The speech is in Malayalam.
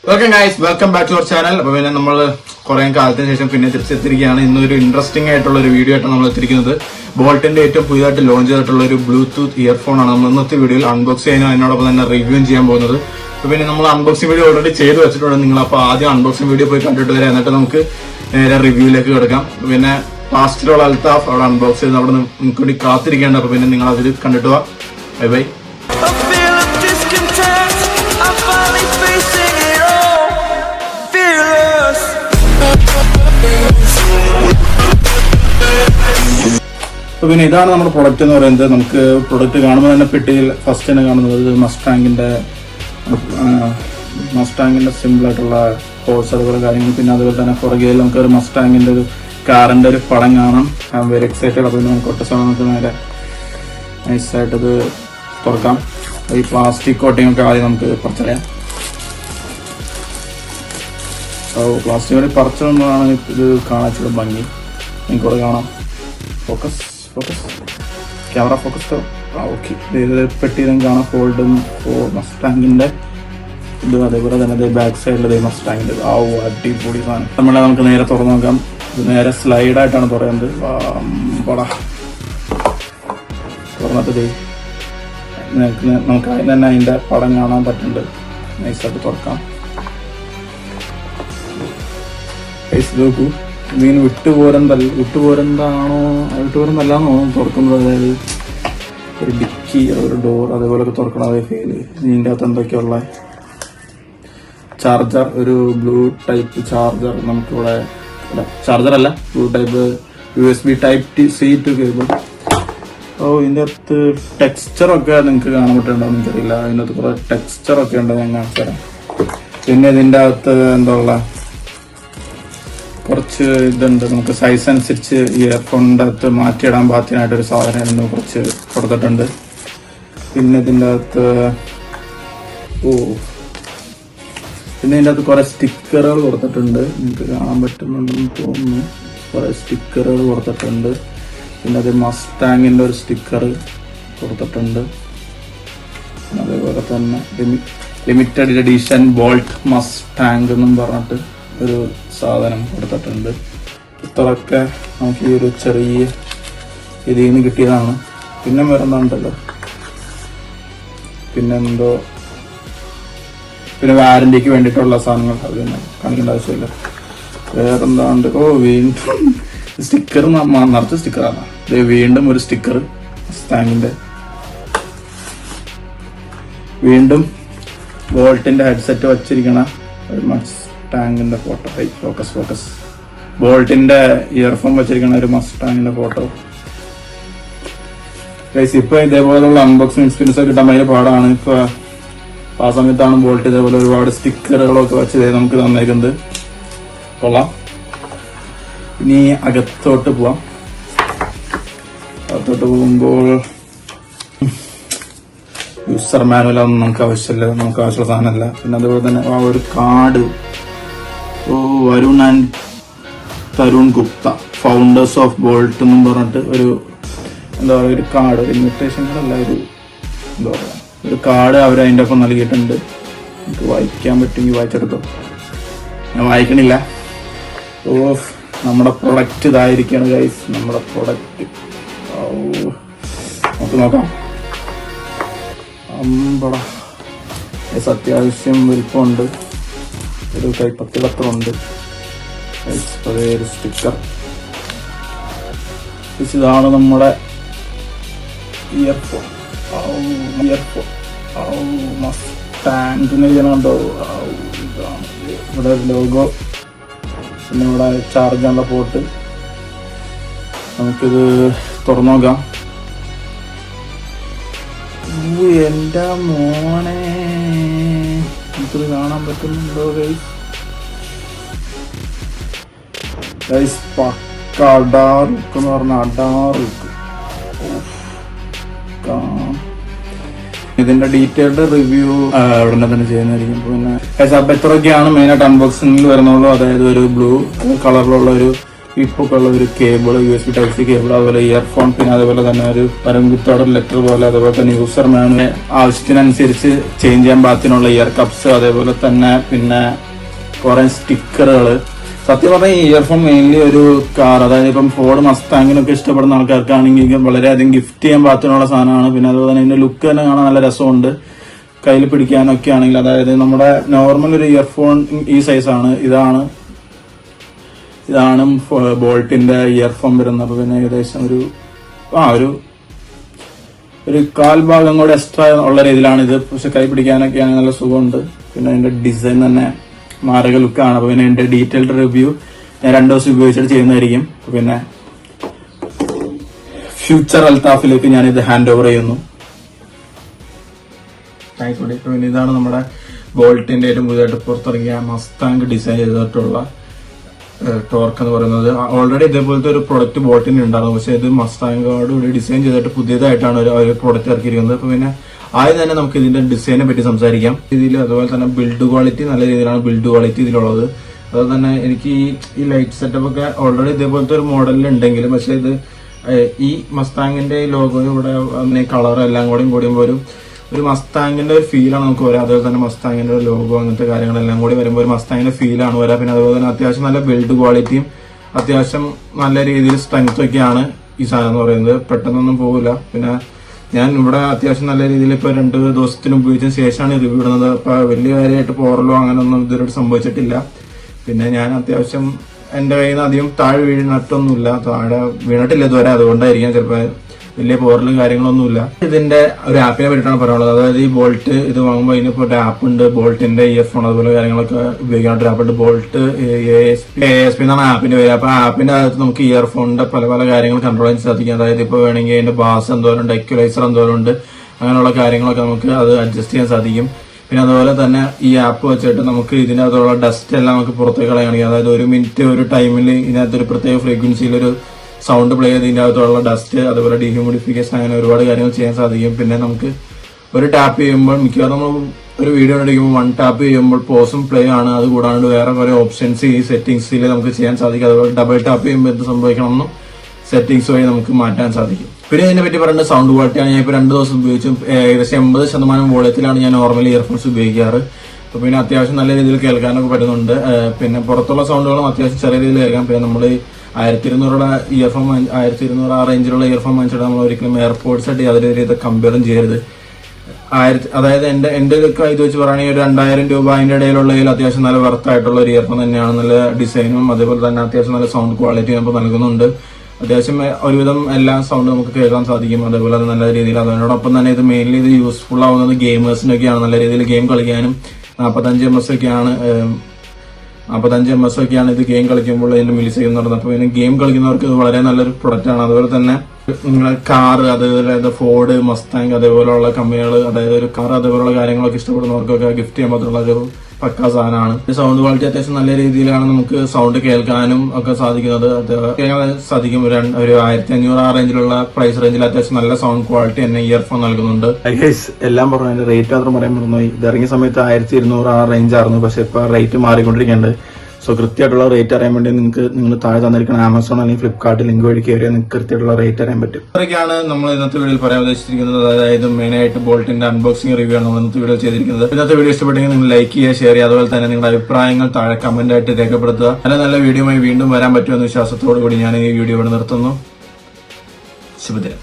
Welcome guys, welcome back to our channel. അപ്പൊ പിന്നെ നമ്മൾ കുറെ കാലത്തിന് ശേഷം പിന്നെ തിരിച്ചെത്തിരിക്കുകയാണ്. ഇന്നൊരു ഇൻട്രസ്റ്റിംഗ് ആയിട്ടുള്ള ഒരു വീഡിയോ ആയിട്ടാണ് നമ്മൾ എത്തിയിരിക്കുന്നത്. ബോൾട്ടിന്റെ ഏറ്റവും പുതിയതായിട്ട് ലോഞ്ച് ചെയ്തിട്ടുള്ള ഒരു ബ്ലൂടൂത്ത് ഇയർഫോൺ ആണ് നമ്മൾ ഇന്നത്തെ വീഡിയോയിൽ അൺബോക്സ് ചെയ്യാനും അതിനോടൊപ്പം തന്നെ റിവ്യൂ ചെയ്യാൻ പോകുന്നത്. അപ്പൊ പിന്നെ നമ്മൾ അൺബോക്സിംഗ് വീഡിയോ ഓൾറെഡി ചെയ്ത് വെച്ചിട്ടുണ്ട്. നിങ്ങൾ അപ്പോൾ ആദ്യം അൺബോക്സിംഗ് വീഡിയോ പോയി കണ്ടിട്ട് വരാം, എന്നിട്ട് നമുക്ക് നേരെ റിവ്യൂയിലേക്ക് കിടക്കാം. പിന്നെ ഫാസ്റ്റിലുള്ള അൽത്താഫ് അവിടെ അൺബോക്സ് ചെയ്ത് അവിടെ നിങ്ങൾക്ക് വേണ്ടി കാത്തിരിക്കേണ്ട. അപ്പൊ പിന്നെ നിങ്ങൾ അതിൽ കണ്ടിട്ട് പോവാം. Bye bye. അപ്പൊ പിന്നെ ഇതാണ് നമ്മുടെ പ്രൊഡക്റ്റ് എന്ന് പറയുന്നത്. നമുക്ക് പ്രൊഡക്റ്റ് കാണുമ്പോൾ തന്നെ പെട്ടിയിൽ ഫസ്റ്റ് തന്നെ കാണുന്നത് മസ്റ്റാങ്ങിന്റെ സിമ്പിൾ ആയിട്ടുള്ള കോഴ്സ് അതുപോലെ കാര്യങ്ങൾ. പിന്നെ അതുപോലെ തന്നെ പുറകെ നമുക്ക് ഒരു മസ്റ്റാങ്ങിന്റെ ഒരു കാറിന്റെ ഒരു പടം കാണാം. I am very excited. അപ്പോൾ നമുക്ക് ഒറ്റ സമയത്ത് നേരെ നൈസായിട്ടത് തുറക്കാം. ഈ പ്ലാസ്റ്റിക് കോട്ടിംഗ് ഒക്കെ ആദ്യം നമുക്ക് പറിച്ചറിയാം. പ്ലാസ്റ്റിക് കോട്ടി പറിച്ചതാണ് ഇത് കാണാൻ ഭംഗി. നിങ്ങൾക്കൂടെ കാണാം. Focus camera focus. ഓക്കെ, ഇത് പെട്ടിയിലും കാണാം. ഫോൾഡും മസ്റ്റാങ്ങിന്റെ ഇത്, അതേപോലെ തന്നെ ബാക്ക് സൈഡിൽ മസ്റ്റാങ്ങിന്റെ അടിപൊളി സാധനം. നമ്മളെ നമുക്ക് നേരെ തുറന്നു നോക്കാം. ഇത് നേരെ സ്ലൈഡായിട്ടാണ് പറയുന്നത്. തുറന്നിട്ട് നമുക്ക് അതിന് തന്നെ അതിന്റെ പടം കാണാൻ പറ്റുന്നുണ്ട്. നൈസായിട്ട് തുറക്കാം. നോക്കൂ, മീൻ വിട്ടുപോരെന്നല്ലാന്ന് തോന്നുന്നു തുറക്കുന്നത്. അതായത് ഒരു ഡിക്കി, ഒരു ഡോർ അതേപോലൊക്കെ തുറക്കണം. അതേ ഫീല്. ഇതിൻ്റെ അകത്ത് എന്തൊക്കെയുള്ള ചാർജർ, ഒരു ബ്ലൂ ടൈപ്പ് ചാർജർ. നമുക്കിവിടെ ചാർജർ അല്ല, blue type USB Type-C to cable. ഇതിൻ്റെ അകത്ത് ടെക്സ്ചറൊക്കെ നിങ്ങൾക്ക് കാണാൻ പറ്റുന്നുണ്ടോ എനിക്കറിയില്ല. അതിൻ്റെ അകത്ത് കുറെ ടെക്സ്ചറൊക്കെ ഉണ്ട്, ഞാൻ കാണിച്ചു തരാം. പിന്നെ ഇതിൻ്റെ അകത്ത് എന്താ ഉള്ള കുറച്ച് ഇതുണ്ട്. നമുക്ക് സൈസ് അനുസരിച്ച് ഇയർഫോണിൻ്റെ അകത്ത് മാറ്റിയിടാൻ പാകത്തിനായിട്ടൊരു സാധനം കുറച്ച് കൊടുത്തിട്ടുണ്ട്. പിന്നെ ഇതിൻ്റെ അകത്ത് ഇതിൻ്റെ അകത്ത് കുറെ സ്റ്റിക്കറുകൾ കൊടുത്തിട്ടുണ്ട്. നിങ്ങൾക്ക് കാണാൻ പറ്റുന്നുണ്ടെന്ന് തോന്നുന്നു. കുറെ സ്റ്റിക്കറുകൾ കൊടുത്തിട്ടുണ്ട്. പിന്നെ അത് മസ്റ്റാങ്ങിൻ്റെ ഒരു സ്റ്റിക്കർ കൊടുത്തിട്ടുണ്ട്. അതേപോലെ തന്നെ ലിമിറ്റഡ് എഡിഷൻ ബോൾട്ട് മസ്റ്റാങ് എന്നും പറഞ്ഞിട്ട് ഒരു സാധനം കൊടുത്തിട്ടുണ്ട്. ഇത്രയൊക്കെ നമുക്ക് ഈ ഒരു ചെറിയ ഇതിൽ നിന്ന് കിട്ടിയതാണ്. പിന്നെ വേറെന്താണ്ടല്ലോ, പിന്നെ വാറന്റിക്ക് വേണ്ടിയിട്ടുള്ള സാധനങ്ങൾ അത് തന്നെ കാണിക്കേണ്ട ആവശ്യമില്ല. വേറെന്താണ്ട് വീണ്ടും സ്റ്റിക്കർ, നിറച്ച് സ്റ്റിക്കറാണ്. വീണ്ടും ഒരു സ്റ്റിക്കർ സ്റ്റാങ്ങിന്റെ. വീണ്ടും ബോൾട്ടിന്റെ ഹെഡ്സെറ്റ് വച്ചിരിക്കണ ഒരു മസ്റ്റാങ്ങിന്റെ ഫോട്ടോ. ഫോക്കസ് ബോൾട്ടിന്റെ ഇയർഫോൺ വെച്ചിരിക്കണ ഒരു മസ്റ്റാങ്ങിന്റെ ഫോട്ടോ. ഇപ്പൊ ഇതേപോലുള്ള അൺബോക്സിംഗ് എക്സ്പീരിയൻസ് ഒക്കെ കിട്ടാൻ ഭയങ്കര പാടാണ്. ഇപ്പൊ ആ സമയത്താണ് ബോൾട്ട് ഇതേപോലെ ഒരുപാട് സ്റ്റിക്കറുകളൊക്കെ വെച്ച് നമുക്ക് തന്നേക്കുന്നത്. കൊള്ളാം. ഇനി അകത്തോട്ട് പോവാം. അകത്തോട്ട് പോകുമ്പോൾ യൂസർ മാനുവലൊന്നും നമുക്ക് ആവശ്യമുള്ള സാധനമല്ല. പിന്നെ അതുപോലെ തന്നെ ആ ഒരു card, Varun and Tarun Gupta, founders of bolt എന്നും പറഞ്ഞിട്ട് ഒരു എന്താ പറയുക, ഒരു കാർഡ്, ഒരു ഇൻവിറ്റേഷൻ കാർഡല്ല, എന്താ പറയുക, ഒരു കാർഡ് അവർ അതിൻ്റെ ഒപ്പം നൽകിയിട്ടുണ്ട്. നമുക്ക് വായിക്കാൻ പറ്റുമെങ്കിൽ വായിച്ചെടുത്തോ. ഞാൻ വായിക്കണില്ല. നമ്മുടെ പ്രൊഡക്റ്റ് ഇതായിരിക്കണം ഗൈസ്. നമ്മുടെ പ്രൊഡക്റ്റ് നമുക്ക് നോക്കാം. അത്യാവശ്യം വലിപ്പമുണ്ട്. ഒരു കൈപ്പത്തി പത്രമുണ്ട്. ഒരു സ്റ്റിക്കർ. ഇതാണ് നമ്മുടെ ഇയർഫോൺ. മസ്റ്റാങ്ങിന് ഇതിനുണ്ടോ. ഇതാണ് ഇവിടെ ഒരു ലോഗോ. പിന്നെ ഇവിടെ ചാർജ് ചെയ്യാനുള്ള പോർട്ട്. നമുക്കിത് തുറന്നു നോക്കാം. എന്റെ മോനെ, നമുക്കിത് കാണാൻ പറ്റുന്നുണ്ടോ ഗൈസ്? പക്ക അഡാർ ലുക്ക് എന്ന് പറഞ്ഞ അഡാർ ലുക്ക്. ഇതിന്റെ ഡീറ്റെയിൽഡ് റിവ്യൂ ഉടനെ തന്നെ ചെയ്യുന്നതായിരിക്കും. പിന്നെ അപ്പൊ ഇത്രയൊക്കെയാണ് മെയിനായിട്ട് അൺബോക്സിംഗിൽ വരുന്നുള്ളൂ. അതായത് ഒരു ബ്ലൂ കളറിലുള്ള ഒരു ഇപ്പോൾ ഉള്ള ഒരു കേബിൾ, USB Type-C കേബിൾ, അതുപോലെ ഇയർഫോൺ, പിന്നെ അതുപോലെ തന്നെ ഒരു പരംകുത്തോടെ ലെറ്റർ പോലെ, അതുപോലെ തന്നെ യൂസർ മാനുവൽ ആവശ്യത്തിനനുസരിച്ച് ചേഞ്ച് ചെയ്യാൻ പാകത്തിനുള്ള ഇയർ കപ്സ്, അതേപോലെ തന്നെ പിന്നെ കുറെ സ്റ്റിക്കറുകൾ. സത്യം പറഞ്ഞാൽ ഈ ഇയർഫോൺ മെയിൻലി ഒരു കാർ, അതായത് ഇപ്പം ഫോർഡ് മസ്താങ്ങിനൊക്കെ ഇഷ്ടപ്പെടുന്ന ആൾക്കാർക്കാണെങ്കിൽ വളരെയധികം ഗിഫ്റ്റ് ചെയ്യാൻ പാകത്തിനുള്ള സാധനമാണ്. പിന്നെ അതുപോലെ തന്നെ ഇതിന്റെ ലുക്ക് തന്നെ കാണാൻ നല്ല രസമുണ്ട്, കയ്യിൽ പിടിക്കാനൊക്കെ ആണെങ്കിൽ. അതായത് നമ്മുടെ നോർമൽ ഒരു ഇയർഫോൺ ഈ സൈസാണ്, ഇതാണ് ബോൾട്ടിന്റെ ഇയർഫോൺ വരുന്നത്. അപ്പൊ പിന്നെ ഏകദേശം ഒരു കാൽ ഭാഗം കൂടെ എക്സ്ട്രാ ഉള്ള രീതിയിലാണ് ഇത്. പക്ഷെ കൈ പിടിക്കാനൊക്കെയാണ് നല്ല സുഖമുണ്ട്. പിന്നെ അതിന്റെ ഡിസൈൻ തന്നെ മാരക ലുക്കാണ്. അപ്പൊ പിന്നെ എന്റെ ഡീറ്റെയിൽഡ് റിവ്യൂ ഞാൻ 2 ദിവസം ഉപയോഗിച്ചിട്ട് ചെയ്യുന്നതായിരിക്കും. പിന്നെ ഫ്യൂച്ചർ അൽത്താഫിലേക്ക് ഞാൻ ഇത് ഹാൻഡ് ഓവർ ചെയ്യുന്നു. പിന്നെ ഇതാണ് നമ്മുടെ ബോൾട്ടിന്റെ ഏറ്റവും പുതിയതായിട്ട് പുറത്തിറങ്ങിയ മസ്താങ് ഡിസൈൻ ചെയ്തിട്ടുള്ള ടോർക്ക് എന്ന് പറയുന്നത്. ഓൾറെഡി ഇതേപോലത്തെ ഒരു പ്രൊഡക്റ്റ് ബോൾട്ടിന് ഉണ്ടായിരുന്നു, പക്ഷെ ഇത് മസ്താങ്ങോട് കൂടി ഡിസൈൻ ചെയ്തിട്ട് പുതിയതായിട്ടാണ് ഒരു പ്രൊഡക്റ്റ് ഇറക്കിയിരിക്കുന്നത്. അപ്പൊ പിന്നെ ആദ്യം തന്നെ നമുക്ക് ഇതിന്റെ ഡിസൈനെ പറ്റി സംസാരിക്കാം. ഇതിൽ അതുപോലെ തന്നെ ബിൽഡ് ക്വാളിറ്റി നല്ല രീതിയിലാണ് ബിൽഡ് ക്വാളിറ്റി ഇതിലുള്ളത്. അതുപോലെ തന്നെ എനിക്ക് ഈ ലൈറ്റ് സെറ്റപ്പ് ഒക്കെ ഓൾറെഡി ഇതേപോലത്തെ ഒരു മോഡലിൽ ഉണ്ടെങ്കിലും, പക്ഷെ ഇത് ഈ മസ്താങ്ങിന്റെ ലോഗോ ഇവിടെ കളർ എല്ലാം കൂടിയുമ്പോൾ ഒരു മസ്താങ്ങിന്റെ ഒരു ഫീലാണ് നമുക്ക് വരാം. അതുപോലെ തന്നെ മസ്താങ്ങിന്റെ ഒരു ലോഗോ അങ്ങനത്തെ കാര്യങ്ങളെല്ലാം കൂടി വരുമ്പോൾ ഒരു മസ്താങ്ങിന്റെ ഫീലാണ് വരാം. പിന്നെ അതുപോലെ തന്നെ അത്യാവശ്യം നല്ല ബിൽഡ് ക്വാളിറ്റിയും അത്യാവശ്യം നല്ല രീതിയിൽ സ്ട്രെങ്ത് ഒക്കെയാണ് ഈ സാധനം എന്ന് പറയുന്നത്. പെട്ടെന്നൊന്നും പോകില്ല. പിന്നെ ഞാൻ ഇവിടെ അത്യാവശ്യം നല്ല രീതിയിൽ ഇപ്പൊ 2 ദിവസത്തിന് ഉപയോഗിച്ചതിന് ശേഷമാണ് റിവ്യൂ ഇടുന്നത്. അപ്പൊ വലിയ കാര്യമായിട്ട് പോറലോ അങ്ങനെയൊന്നും ഇതുവരെ സംഭവിച്ചിട്ടില്ല. പിന്നെ ഞാൻ അത്യാവശ്യം എന്റെ കയ്യിൽ നിന്ന് അധികം താഴെ വീണിട്ടൊന്നുമില്ല, താഴെ വീണിട്ടില്ല ഇതുവരെ, അതുകൊണ്ടായിരിക്കാം ചിലപ്പോൾ വലിയ പോറലും കാര്യങ്ങളൊന്നുമില്ല. ഇതിന്റെ ഒരു ആപ്പിനെ പറ്റിയിട്ടാണ് പറയാനുള്ളത്. അതായത് ഈ ബോൾട്ട് ഇത് വാങ്ങുമ്പോൾ ഇതിനിപ്പോൾ ഒരു ആപ്പ് ഉണ്ട്, ബോൾട്ടിന്റെ ഇയർഫോൺ അതുപോലെ കാര്യങ്ങളൊക്കെ ഉപയോഗിക്കാനായിട്ട് ആപ്പ് ഉണ്ട്. ബോൾട്ട് ASP എന്നാണ് ആപ്പിന്റെ പേര്. അപ്പൊ ആപ്പിന്റെ അകത്ത് നമുക്ക് ഇയർഫോണിന്റെ പല കാര്യങ്ങൾ കൺട്രോൾ ചെയ്യാൻ സാധിക്കും. അതായത് ഇപ്പോൾ വേണമെങ്കിൽ അതിന്റെ ബാസ് എന്തോരം, എക്വലൈസർ എന്തോരം ഉണ്ട്, അങ്ങനെയുള്ള കാര്യങ്ങളൊക്കെ നമുക്ക് അത് അഡ്ജസ്റ്റ് ചെയ്യാൻ സാധിക്കും. പിന്നെ അതുപോലെ തന്നെ ഈ ആപ്പ് വെച്ചിട്ട് നമുക്ക് ഇതിനകത്തുള്ള ഡസ്റ്റ് എല്ലാം നമുക്ക് പുറത്തേക്ക് കളയണമെങ്കിൽ, അതായത് 1 മിനിറ്റ് ഒരു ടൈമിൽ ഇതിനകത്തൊരു പ്രത്യേക ഫ്രീക്വൻസിയിൽ ഒരു സൗണ്ട് പ്ലേ ചെയ്ത് ഇതിൻ്റെ അകത്തുള്ള ഡസ്റ്റ്, അതുപോലെ ഡീഹ്യൂമിഡിഫിക്കേഷൻ, അങ്ങനെ ഒരുപാട് കാര്യങ്ങൾ ചെയ്യാൻ സാധിക്കും. പിന്നെ നമുക്ക് ഒരു ടാപ്പ് ചെയ്യുമ്പോൾ മിക്കവാറും നമ്മൾ ഒരു വീഡിയോ എടുക്കുമ്പോൾ 1 ടാപ്പ് ചെയ്യുമ്പോൾ പോസും പ്ലേ ആണ്. അത് കൂടാണ്ട് വേറെ കുറെ ഓപ്ഷൻസ് ഈ സെറ്റിംഗ്സിൽ നമുക്ക് ചെയ്യാൻ സാധിക്കും. അതുപോലെ ഡബിൾ ടാപ്പ് ചെയ്യുമ്പോൾ എന്ത് സംഭവിക്കണമെന്നും സെറ്റിംഗ്സ് വഴി നമുക്ക് മാറ്റാൻ സാധിക്കും. പിന്നെ ഇതിനെ പറ്റി പറയുന്നത് സൗണ്ട് ക്വാളിറ്റിയാണ്. ഞാൻ ഇപ്പോൾ 2 ദിവസം ഉപയോഗിച്ചു. ഏകദേശം 80% വോളിയത്തിലാണ് ഞാൻ നോർമലി ഇയർഫോൺസ് ഉപയോഗിക്കാറ്. അപ്പോൾ പിന്നെ അത്യാവശ്യം നല്ല രീതിയിൽ കേൾക്കാനൊക്കെ പറ്റുന്നുണ്ട്. പിന്നെ പുറത്തുള്ള സൗണ്ടുകളും അത്യാവശ്യം ചെറിയ രീതിയിൽ കേൾക്കാം. പിന്നെ നമ്മൾ 1200 ഇയർഫോൺ 1200 ആ റേഞ്ചിലുള്ള ഇയർഫോൺ വാങ്ങിച്ചിട്ട് നമ്മൾ ഒരിക്കലും എയർപോർട്സ് ആയിട്ട് യാതൊരു രീതിയിൽ കമ്പയറും ചെയ്യരുത്. അതായത് എന്റെ ഒരു ഇത് വെച്ച് പറയുകയാണെങ്കിൽ ഒരു 2000 രൂപ അതിന്റെ ഇടയിലുള്ളതിൽ അത്യാവശ്യം നല്ല വർത്തായിട്ടുള്ള ഒരു ഇയർഫോൺ തന്നെയാണ്. നല്ല ഡിസൈനും അതേപോലെ തന്നെ അത്യാവശ്യം നല്ല സൗണ്ട് ക്വാളിറ്റി നമുക്ക് നൽകുന്നുണ്ട്. അത്യാവശ്യം ഒരുവിധം എല്ലാ സൗണ്ട് നമുക്ക് കേൾക്കാൻ സാധിക്കും. അതേപോലെ അത് നല്ല രീതിയിൽ, അതിനോടൊപ്പം തന്നെ ഇത് മെയിൻലി ഇത് യൂസ്ഫുൾ ആവുന്നത് ഗെയിമേഴ്സിനൊക്കെയാണ്. നല്ല രീതിയിൽ ഗെയിം കളിക്കാനും 45 ms ഒക്കെയാണ് ഇത് ഗെയിം കളിക്കുമ്പോൾ ഇതിന്റെ മില്ലിസെക്കൻഡ് നടന്നത്. അപ്പോൾ പിന്നെ ഗെയിം കളിക്കുന്നവർക്ക് ഇത് വളരെ നല്ലൊരു പ്രൊഡക്റ്റ് ആണ്. അതുപോലെ തന്നെ കാർ, അതേപോലെ ഫോർഡ്, മസ്താങ് അതേപോലെയുള്ള കമ്പനികൾ, അതായത് ഒരു കാർ അതേപോലെയുള്ള കാര്യങ്ങളൊക്കെ ഇഷ്ടപ്പെടുന്നവർക്കൊക്കെ ഗിഫ്റ്റ് ചെയ്യാൻ പറ്റുള്ള ഒരു പക്കാ സാധനമാണ്. സൗണ്ട് ക്വാളിറ്റി അത്യാവശ്യം നല്ല രീതിയിലാണ് നമുക്ക് സൗണ്ട് കേൾക്കാനും ഒക്കെ സാധിക്കുന്നത്. സാധിക്കും. ഒരു 1500 ആ റേഞ്ചിലുള്ള പ്രൈസ് റേഞ്ചിൽ അത്യാവശ്യം നല്ല സൗണ്ട് ക്വാളിറ്റി തന്നെ ഇയർഫോൺ നൽകുന്നുണ്ട്. എല്ലാം പറഞ്ഞു, അതിന്റെ റേറ്റ് മാത്രം പറയാൻ മറന്നുപോയി. ഇത് ഇറങ്ങിയ സമയത്ത് 1200 ആ റേഞ്ച് ആയിരുന്നു, പക്ഷെ ഇപ്പൊ റേറ്റ് മാറിക്കൊണ്ടിരിക്കുന്നുണ്ട്. സോ കൃത്യമായിട്ടുള്ള റേറ്റ് അറിയാൻ വേണ്ടി നിങ്ങൾ താഴെ തന്നിരിക്കണം ആമസോൺ അല്ലെങ്കിൽ ഫ്ലിപ്കാർട്ട് ലിങ്ക് വഴി കയറിയാൽ നിങ്ങൾക്ക് കൃത്യമായിട്ടുള്ള റേറ്റ് അറിയാൻ പറ്റും. അതൊക്കെയാണ് നമ്മൾ ഇന്നത്തെ വീഡിയോയിൽ പറയാൻ ഉദ്ദേശിച്ചിരിക്കുന്നത്. അതായത് മെയിനായിട്ട് ബോൾട്ടിന്റെ അൺബോക്സിംഗ് റിവ്യൂ ആണ് നമ്മൾ ഇന്നത്തെ വീഡിയോ ചെയ്തിരിക്കുന്നത്. ഇന്നത്തെ വീഡിയോ ഇഷ്ടപ്പെട്ടെങ്കിൽ നിങ്ങൾ ലൈക്ക് ചെയ്യുക, ഷെയർ ചെയ്യുക, അതുപോലെ തന്നെ നിങ്ങളുടെ അഭിപ്രായങ്ങൾ താഴെ കമന്റ് ആയിട്ട് രേഖപ്പെടുത്തുക. നല്ല വീഡിയോയുമായി വീണ്ടും വരാൻ പറ്റുമെന്ന വിശ്വാസത്തോടു കൂടി ഞാൻ ഈ വീഡിയോ ഇവിടെ നിർത്തുന്നു. ശുഭദിനം.